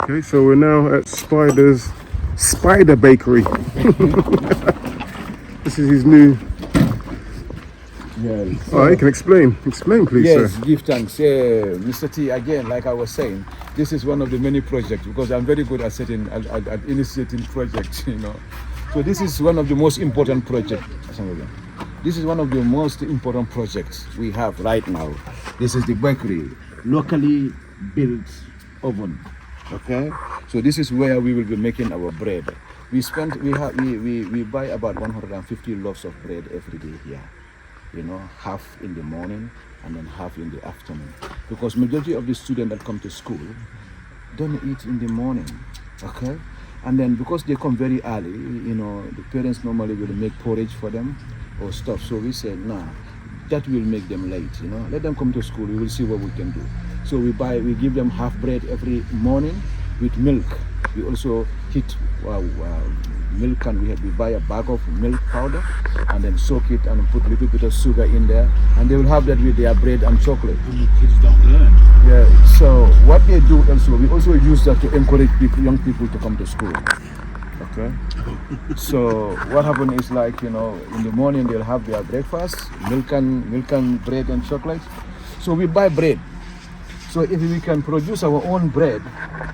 Okay, so we're now at Spider Bakery. This is his new. Yes. Oh, you can explain. Explain, please, Yes, sir. give thanks. Mr. T, again, like I was saying, this is one of the many projects because I'm very good at initiating projects, you know. So this is one of the most important projects. This is one of the most important projects we have right now. This is the bakery, locally built oven. Okay, so this is where we will be making our bread. We buy about 150 loaves of bread every day here. You know, half in the morning and then half in the afternoon. Because majority of the students that come to school don't eat in the morning, okay? And then because they come very early, you know, the parents normally will make porridge for them or stuff. So we said, nah, that will make them late, you know. Let them come to school, we will see what we can do. So we give them half bread every morning with milk. We also heat milk, and we buy a bag of milk powder and then soak it and put a little bit of sugar in there, and they will have that with their bread and chocolate. And the kids don't learn. Yeah, so what they do also, we also use that to encourage young people to come to school. Okay. So what happens is, like, you know, in the morning they'll have their breakfast, milk and bread and chocolate. So we buy bread. So if we can produce our own bread,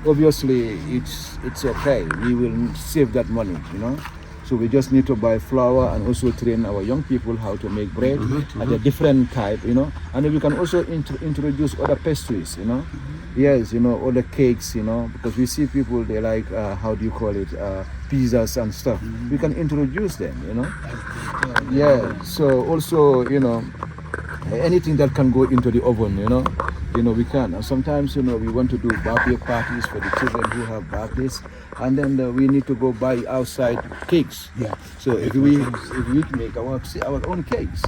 obviously it's okay. We will save that money, you know. So we just need to buy flour and also train our young people how to make bread at a different type, you know. And we can also introduce other pastries, you know. Yes, you know, other cakes, you know, because we see people, they like, how do you call it, pizzas and stuff. We can introduce them, you know. Yeah, so also, you know, anything that can go into the oven, you know, we can. And sometimes, you know, we want to do birthday parties for the children who have birthdays, and then we need to go buy outside cakes. Yeah. So if we make our own cakes,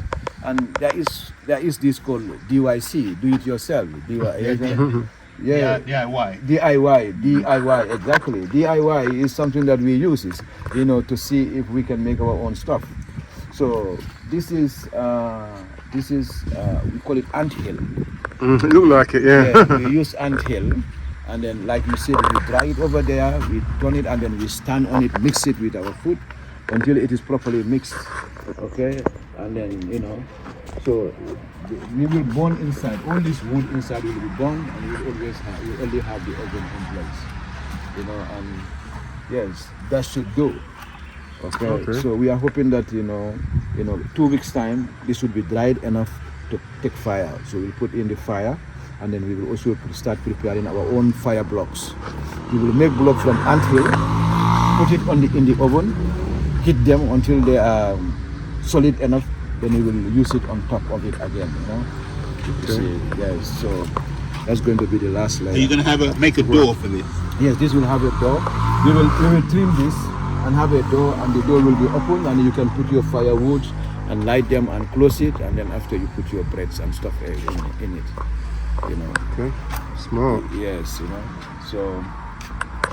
and there is this called DYC, do it yourself. Yeah. DIY, exactly. DIY is something that we use, you know, to see if we can make our own stuff. So this is we call it anthill. It look like it, yeah. We use anthill, and then, like you said, we dry it over there, we turn it, and then we stand on it, mix it with our food until it is properly mixed. Okay, and then, you know, so we will burn inside. All this wood inside will be burned, and we only have the oven in place. You know, and yes, that should do. Okay. So we are hoping that, you know, 2 weeks time this will be dried enough to take fire. So we'll put in the fire, and then we will also start preparing our own fire blocks. We will make blocks from anthill, put it in the oven, heat them until they are solid enough. Then we will use it on top of it again. You know. See, yes. So that's going to be the last layer. Are you going to make a door for this? Yes, this will have a door. We will trim this and have a door, and the door will be open, and you can put your firewood and light them and close it, and then after you put your breads and stuff in it, you know. Okay, smart. Yes, you know. So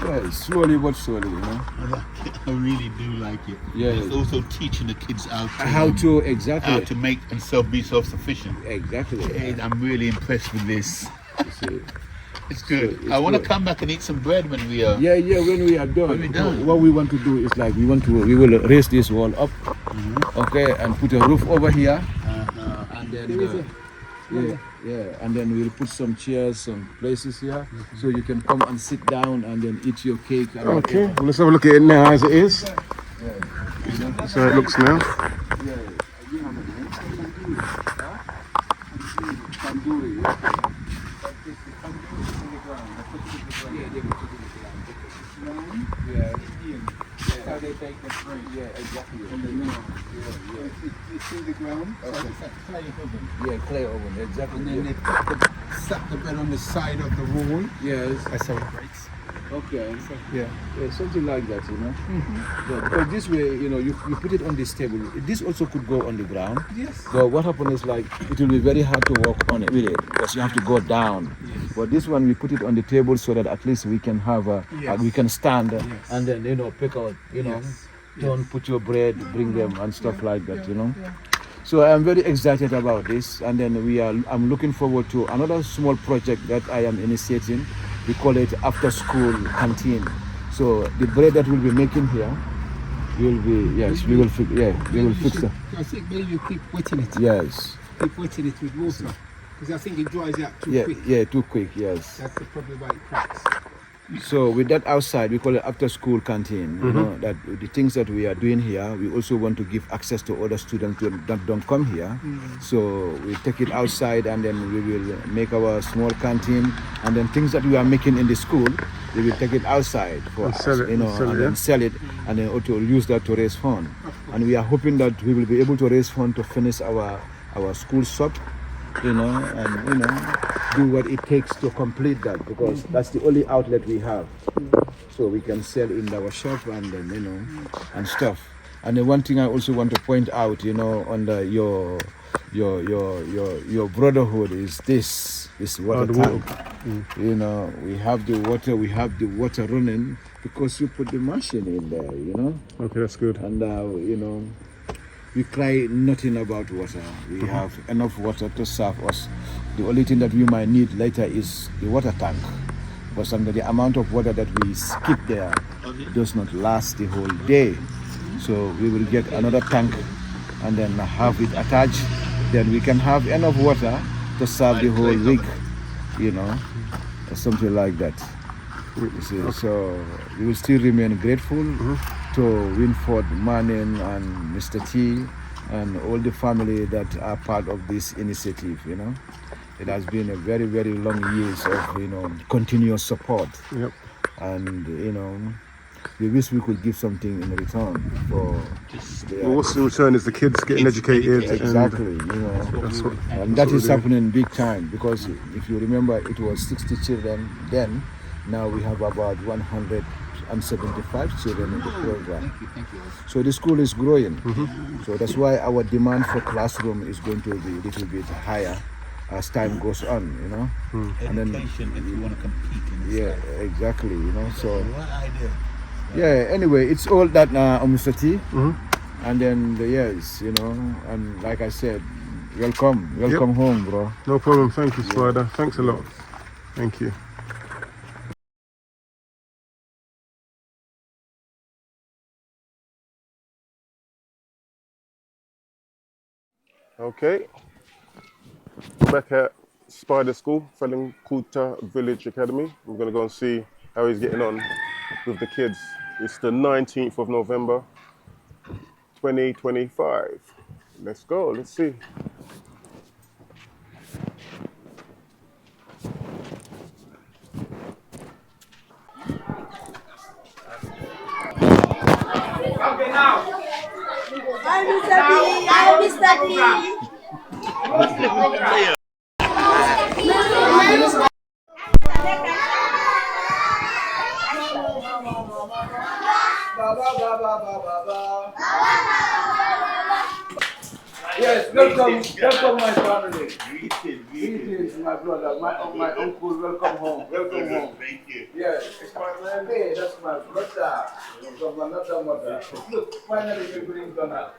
yeah, slowly but surely, you know. I really do like it. Yeah. It's also teaching the kids how to make and be self-sufficient. Exactly. I'm really impressed with this. See. It's good. So I want to come back and eat some bread when we are. Yeah, when we are done. When we're done. What we want to do is, like, we will raise this wall up, okay, and put a roof over here, and then and then we'll put some chairs, some places here, so you can come and sit down and then eat your cake. And Okay, well, let's have a look at it now as it is. That's how it looks now. It's in the ground. So it's a clay oven. Yeah, clay oven, exactly. And then they stack the bread on the side of the wall. Yes. That's how it breaks. Okay. Yeah. Yeah, something like that, you know. Yeah, because this way, you know, you put it on this table. This also could go on the ground. Yes. But what happens is like it will be very hard to walk on it with it because you have to go down. Yes. But this one we put it on the table so that at least we can have Yes. we can stand Yes. and then pick out, Yes. don't put your bread, bring them and stuff like that, Yeah. So I'm very excited about this, and then I'm looking forward to another small project that I am initiating. We call it after school canteen. So the bread that we'll be making here will be we will fix it. I think maybe you keep wetting it. Yes. Keep wetting it with water. Because I think it dries out too quick. Yeah, too quick, yes. That's the problem why it cracks. So with that outside, we call it after school canteen. You know, that the things that we are doing here, we also want to give access to other students that don't come here. So we take it outside and then we will make our small canteen, and then things that we are making in the school, we will take it outside for us, sell it, and then sell it, and then also use that to raise fund. And we are hoping that we will be able to raise fund to finish our school shop, and do what it takes to complete that, because that's the only outlet we have. So we can sell in our shop and then and stuff. And the one thing I also want to point out, under your brotherhood is this water the water. tank. We have the water running because you put the machine in there. Okay, that's good. And we cry nothing about water. We have enough water to serve us. The only thing that we might need later is the water tank. Because under the amount of water that we skip there does not last the whole day. So we will get another tank and then have it attached. Then we can have enough water to serve the whole week, or something like that. You see, so we will still remain grateful to Winford Manning and Mr. T and all the family that are part of this initiative. It has been a very, very long years of continuous support. Yep. And we wish we could give something in return for Well, what's the return is the kids getting educated. exactly. That's what, And that is happening big time, because if you remember, it was 60 children then. Now we have about 175 children in the program. Thank you. So the school is growing. So that's why our demand for classroom is going to be a little bit higher as time goes on, And then, Education, if you want to compete. yeah, exactly, So What idea? yeah. Anyway, it's all that Mr. T. And then and like I said, welcome home, bro. no problem. Thank you, Spider. Thanks a lot. Thank you. Okay. Back at Spider School, Fulin-kuta Village Academy. We're going to go and see how he's getting on with the kids. It's the 19th of November, 2025. Let's go, let's see. Okay, now. I'm Mr. B. I'm Mr. B. Yes, welcome my family. Greetings, my brother, my uncle, welcome home. Thank you. Yes, it's my man. Hey, that's my brother from another mother. Look, finally you bring Donald.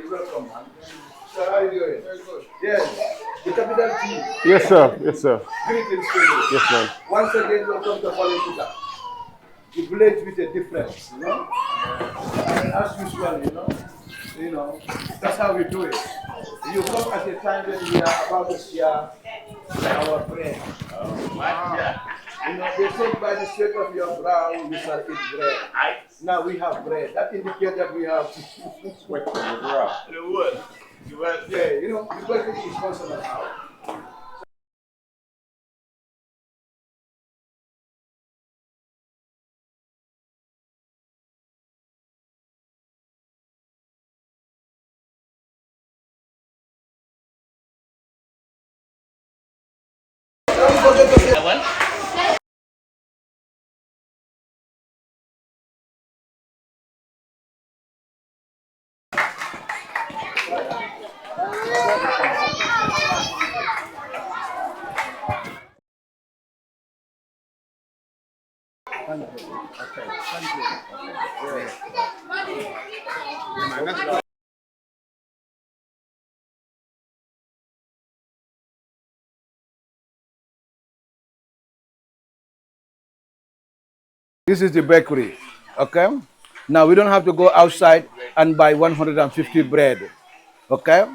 Welcome, man. So how are you doing? Very good. Yes, the capital T. Yes, sir. Yes, sir. Greetings to you. Yes, man. Once again, welcome to Fulin-kuta. The village with a difference, And as usual, that's how we do it. You come at a time when we are about to share our bread. They say by the sweat of your brow you shall eat bread. Now we have bread. That indicates that we have sweat of your brow. Yeah, the question is consonant now. This is the bakery, okay? Now we don't have to go outside and buy 150 bread, okay?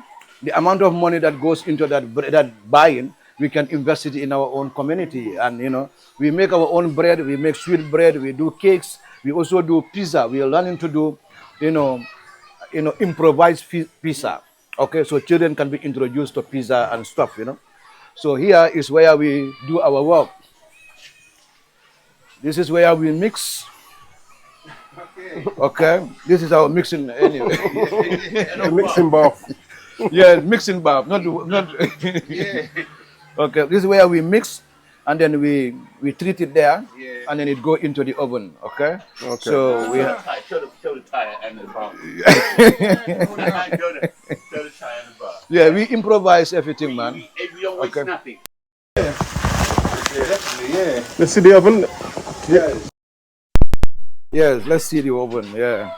The amount of money that goes into that buying, we can invest it in our own community. And you know, we make our own bread, we make sweet bread, we do cakes, we also do pizza. We are learning to do, you know, improvised pizza. Okay, so children can be introduced to pizza and stuff, you know. So here is where we do our work. This is where we mix. Okay, this is our mixing anyway. The mixing bath. Yeah, mixing bath, not. Okay, this is where we mix, and then we treat it there, and then it go into the oven. Okay. Okay. So we. Show the tire and the bar. Show the tire and the bar. Yeah, we improvise everything, man. We don't waste nothing. Let's see the oven. Yeah. Yes, let's see the oven. Yeah.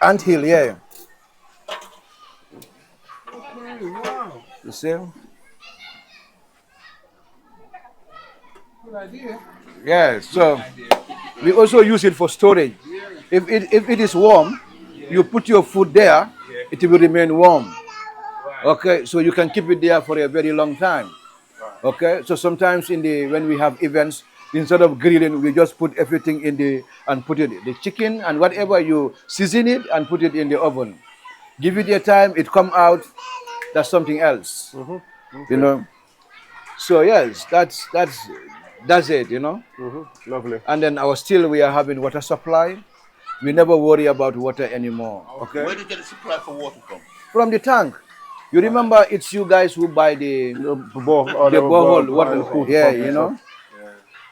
Anthill, yeah. You see? Good idea. Yeah. So we also use it for storage. If it is warm, you put your food there, it will remain warm. Okay, so you can keep it there for a very long time. Okay, so sometimes when we have events, instead of grilling, we just put everything and put it the chicken and whatever you season it and put it in the oven. Give it a time, it come out. That's something else. Okay. You know. So yes, that's it. You know. Lovely. And then we are having water supply. We never worry about water anymore. Okay. Where do you get the supply for water from? From the tank. You remember it's you guys who buy the borehole water. Yeah, you know.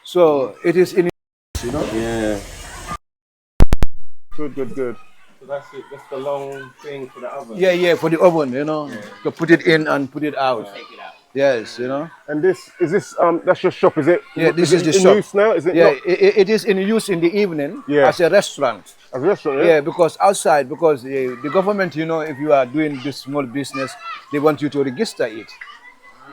So it is in, you know. Yeah. Good. So that's it. That's the long thing for the oven. Yeah, for the oven, you know, to put it in and put it out. Take it out. Yes, you know. And this that's your shop, is it? Yeah, this is the in shop. use now? Is it Yeah, not? it is in use in the evening as a restaurant. A restaurant, Yeah, because outside, because the government, you know, if you are doing this small business, they want you to register it.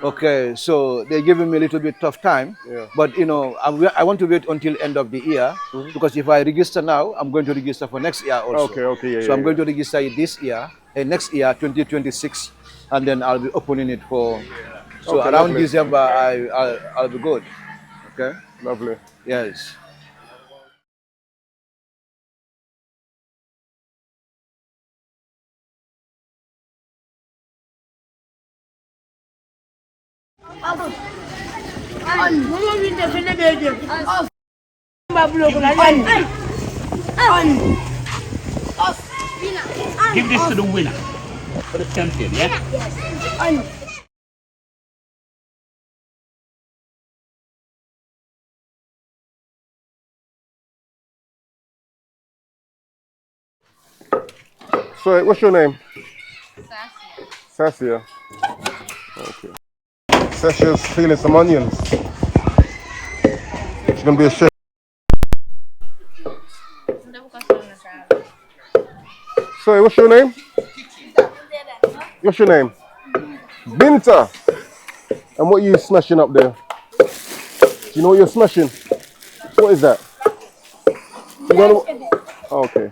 Okay, so they're giving me a little bit tough time. Yeah. But, you know, I want to wait until end of the year because if I register now, I'm going to register for next year also. Okay, yeah. So I'm going to register it this year, next year, 2026, and then I'll be opening it for. So Okay, around lovely. December, I'll be good. Okay. Lovely. Yes. Give this to the winner. For the champion, yeah? So, what's your name? Sassia. Okay. Sassia's peeling some onions. She's gonna be a chef. Sorry, what's your name? What's your name? Binta. And what are you smashing up there? Do you know what you're smashing? What is that? You don't know? Okay.